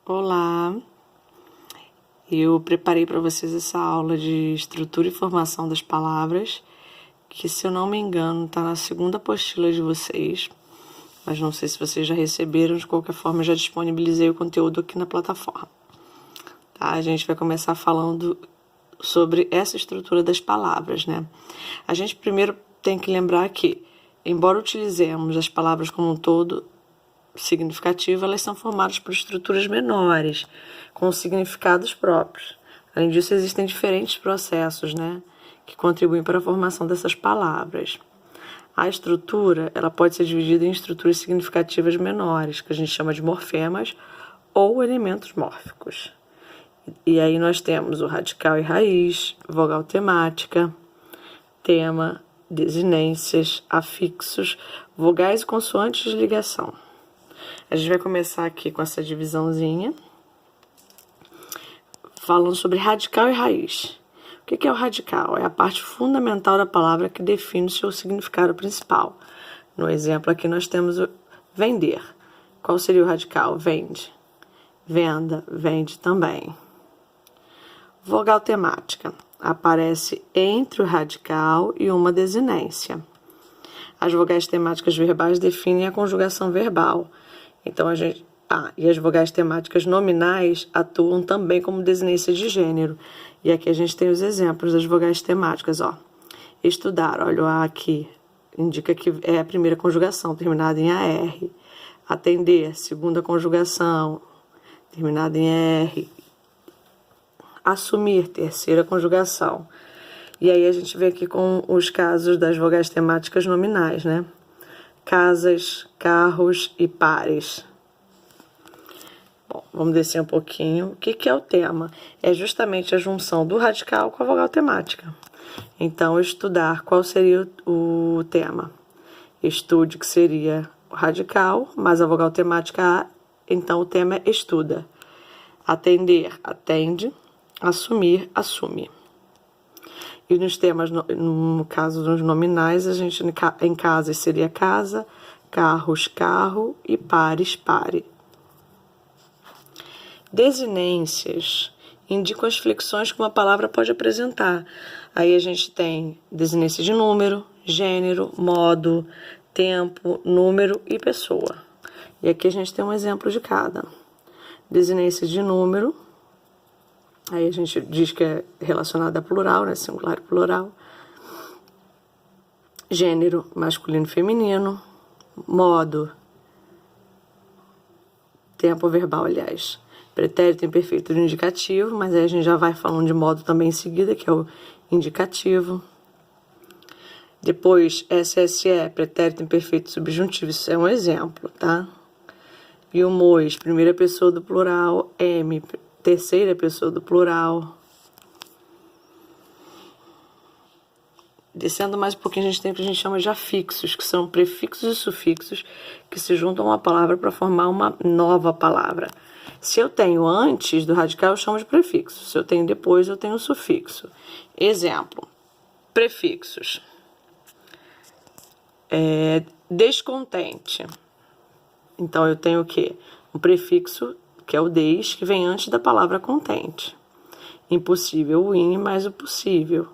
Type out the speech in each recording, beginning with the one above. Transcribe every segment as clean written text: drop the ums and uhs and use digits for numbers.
Olá, eu preparei para vocês essa aula de estrutura e formação das palavras, que, se eu não me engano, está na segunda apostila de vocês, mas não sei se vocês já receberam. De qualquer forma, eu já disponibilizei o conteúdo aqui na plataforma. Tá? A gente vai começar falando sobre essa estrutura das palavras, né? A gente primeiro tem que lembrar que, embora utilizemos as palavras como um todo significativo, elas são formadas por estruturas menores, com significados próprios. Além disso, existem diferentes processos, né, que contribuem para a formação dessas palavras. A estrutura, ela pode ser dividida em estruturas significativas menores, que a gente chama de morfemas, ou elementos mórficos. E aí nós temos o radical e raiz, vogal temática, tema, desinências, afixos, vogais e consoantes de ligação. A gente vai começar aqui com essa divisãozinha, falando sobre radical e raiz. O que é o radical? É a parte fundamental da palavra que define o seu significado principal. No exemplo aqui nós temos o vender. Qual seria o radical? Vende. Venda, vende também. Vogal temática. Aparece entre o radical e uma desinência. As vogais temáticas verbais definem a conjugação verbal. Então, e as vogais temáticas nominais atuam também como desinências de gênero. E aqui a gente tem os exemplos das vogais temáticas, ó. Estudar, olha o A aqui, indica que é a primeira conjugação, terminada em AR. Atender, segunda conjugação, terminada em R. Assumir, terceira conjugação. E aí a gente vê aqui com os casos das vogais temáticas nominais, né? Casas, carros e pares. Bom, vamos descer um pouquinho. O que é o tema? É justamente a junção do radical com a vogal temática. Então, estudar, qual seria o tema? Estude, que seria o radical, mais a vogal temática A, então o tema é estuda. Atender, atende. Assumir, assume. E nos temas, no caso dos nominais, a gente em casas seria casa, carros, carro e pares, pare. Desinências indicam as flexões que uma palavra pode apresentar. Aí a gente tem desinência de número, gênero, modo, tempo, número e pessoa. E aqui a gente tem um exemplo de cada. Desinência de número. Aí a gente diz que é relacionada a plural, né? Singular e plural. Gênero, masculino e feminino. Modo, tempo verbal, aliás. Pretérito imperfeito do indicativo, mas aí a gente já vai falando de modo também em seguida, que é o indicativo. Depois, SSE, pretérito imperfeito subjuntivo, isso é um exemplo, tá? E o MOIS, primeira pessoa do plural. M, terceira pessoa do plural. Descendo mais um pouquinho, a gente tem o que a gente chama de afixos, que são prefixos e sufixos que se juntam a uma palavra para formar uma nova palavra. Se eu tenho antes do radical, eu chamo de prefixo. Se eu tenho depois, eu tenho o sufixo. Exemplo, prefixos. Descontente. Então, eu tenho o quê? Um prefixo, que é o des, que vem antes da palavra contente. Impossível, o in mais o possível.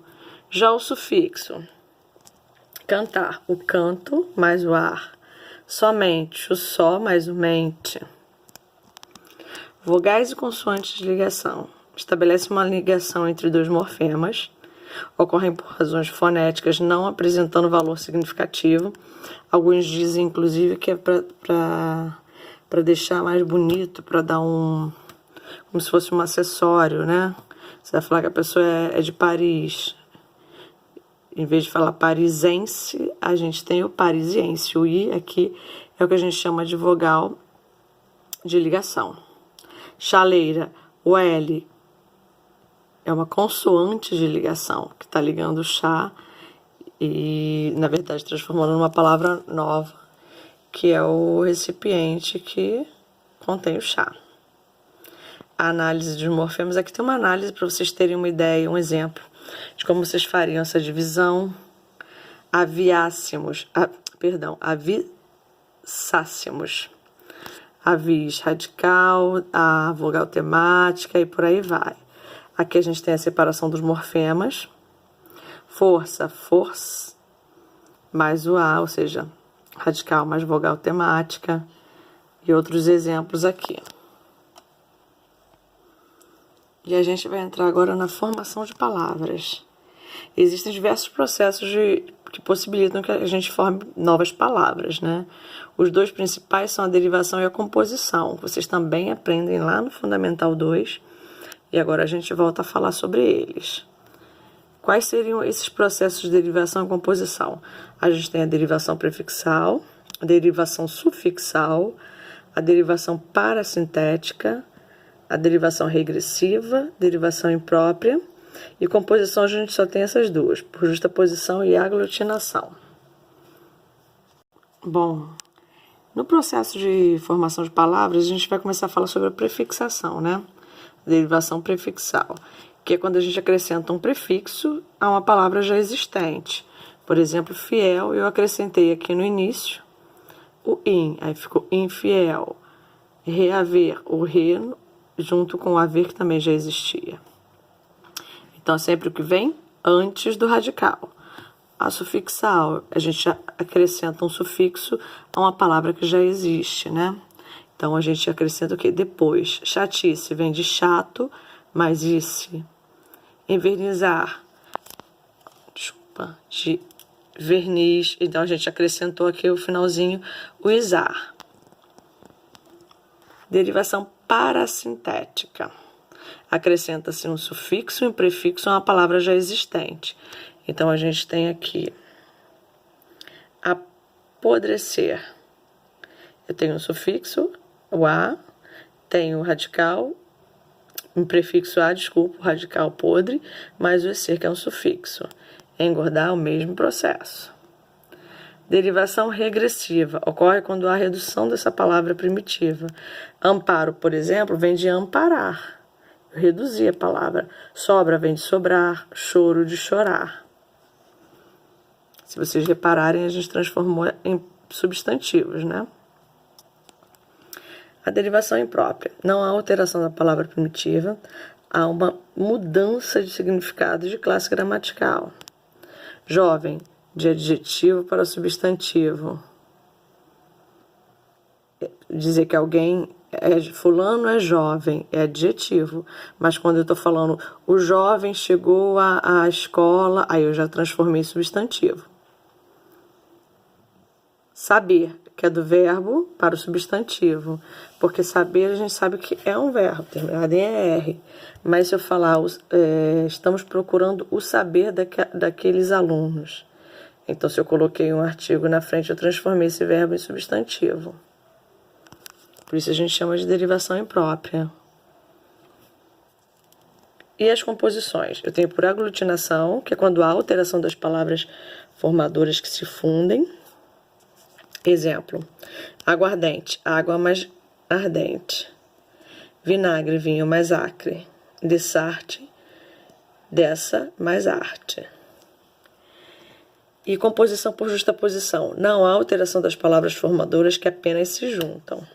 Já o sufixo, cantar, o canto mais o ar. Somente, o só mais o mente. Vogais e consoantes de ligação. Estabelece uma ligação entre dois morfemas. Ocorrem por razões fonéticas, não apresentando valor significativo. Alguns dizem, inclusive, que é para deixar mais bonito, para dar como se fosse um acessório, né? Você vai falar que a pessoa é de Paris. Em vez de falar parisense, a gente tem o parisiense. O i aqui é o que a gente chama de vogal de ligação. Chaleira, o L é uma consoante de ligação, que está ligando o chá e, na verdade, transformando numa palavra nova, que é o recipiente que contém o chá. A análise dos morfemas, aqui tem uma análise para vocês terem uma ideia, um exemplo de como vocês fariam essa divisão. Avissássemos. a vis radical, a vogal temática e por aí vai. Aqui a gente tem a separação dos morfemas. Força, force, mais o A, ou seja, radical mais vogal temática. E outros exemplos aqui. E a gente vai entrar agora na formação de palavras. Existem diversos processos que possibilitam que a gente forme novas palavras, né? Os dois principais são a derivação e a composição. Vocês também aprendem lá no Fundamental 2. E agora a gente volta a falar sobre eles. Quais seriam esses processos de derivação e composição? A gente tem a derivação prefixal, a derivação sufixal, a derivação parasintética, a derivação regressiva, derivação imprópria, e composição a gente só tem essas duas, por justaposição e aglutinação. Bom, no processo de formação de palavras, a gente vai começar a falar sobre a prefixação, né? Derivação prefixal, que é quando a gente acrescenta um prefixo a uma palavra já existente. Por exemplo, fiel, eu acrescentei aqui no início o in, aí ficou infiel. Reaver, o re, junto com o haver, que também já existia. Então, sempre o que vem antes do radical. A sufixal, a gente acrescenta um sufixo a uma palavra que já existe, né? Então, a gente acrescenta o quê? Depois. Chatice vem de chato, mais ice. Envernizar, de verniz. Então, a gente acrescentou aqui o finalzinho, o izar. Derivação parasintética. Acrescenta-se um sufixo e um prefixo a uma palavra já existente. Então, a gente tem aqui apodrecer. Eu tenho um sufixo, o a, tenho o radical, um prefixo a, desculpa, o radical podre, mais o ecer, que é um sufixo. Engordar é o mesmo processo. Derivação regressiva ocorre quando há redução dessa palavra primitiva. Amparo, por exemplo, vem de amparar. Eu reduzi a palavra. Sobra vem de sobrar, choro de chorar. Se vocês repararem, a gente transformou em substantivos, né? A derivação imprópria. Não há alteração da palavra primitiva, há uma mudança de significado de classe gramatical. Jovem, de adjetivo para substantivo. Dizer que alguém fulano é jovem, é adjetivo. Mas quando eu estou falando o jovem chegou à escola, aí eu já transformei em substantivo. Saber, que é do verbo para o substantivo. Porque saber a gente sabe que é um verbo, terminado em ER. Mas se eu falar, estamos procurando o saber daqueles alunos. Então, se eu coloquei um artigo na frente, eu transformei esse verbo em substantivo. Por isso a gente chama de derivação imprópria. E as composições? Eu tenho por aglutinação, que é quando há alteração das palavras formadoras que se fundem. Exemplo, aguardente, água mais ardente. Vinagre, vinho mais acre. Dessarte, dessa mais arte. E composição por justaposição. Não há alteração das palavras formadoras que apenas se juntam.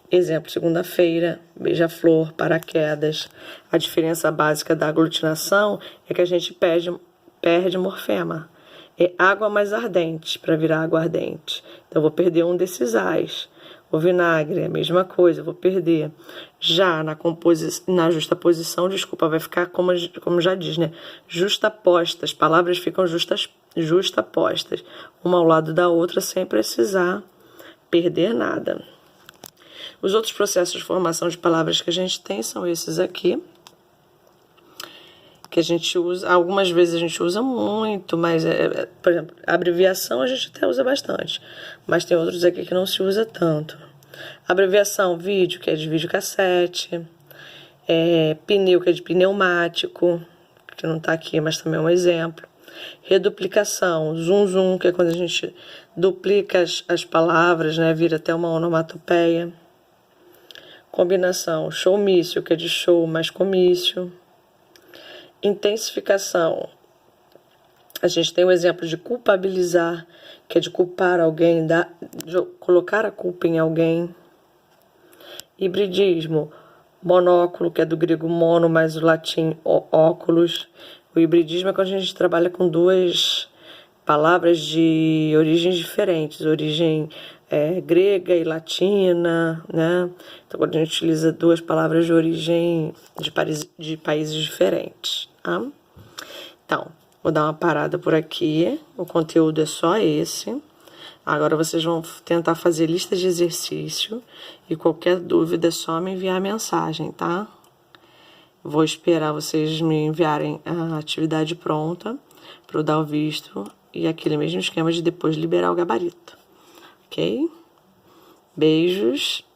Exemplo, segunda-feira, beija-flor, paraquedas. A diferença básica da aglutinação é que a gente perde morfema. É água mais ardente para virar aguardente. Então, eu vou perder um desses ais. O vinagre é a mesma coisa, eu vou perder. Já na justaposição, desculpa, vai ficar como já diz, né? Justapostas, palavras ficam justapostas, uma ao lado da outra, sem precisar perder nada. Os outros processos de formação de palavras que a gente tem são esses aqui, que a gente usa, algumas vezes a gente usa muito, mas, por exemplo, a abreviação a gente até usa bastante, mas tem outros aqui que não se usa tanto. Abreviação, vídeo, que é de videocassete, pneu, que é de pneumático, que não está aqui, mas também é um exemplo. Reduplicação, zoom, que é quando a gente duplica as palavras, né, vira até uma onomatopeia. Combinação, showmício, que é de show mais comício. Intensificação, a gente tem o exemplo de culpabilizar, que é de culpar alguém, de colocar a culpa em alguém. Hibridismo, monóculo, que é do grego mono, mais o latim óculos. O hibridismo é quando a gente trabalha com duas palavras de origens diferentes, origem grega e latina, né? Então, quando a gente utiliza duas palavras de origem de países diferentes, tá? Então, vou dar uma parada por aqui, o conteúdo é só esse. Agora vocês vão tentar fazer lista de exercício e qualquer dúvida é só me enviar mensagem, tá? Vou esperar vocês me enviarem a atividade pronta para eu dar o visto e aquele mesmo esquema de depois liberar o gabarito, ok? Beijos.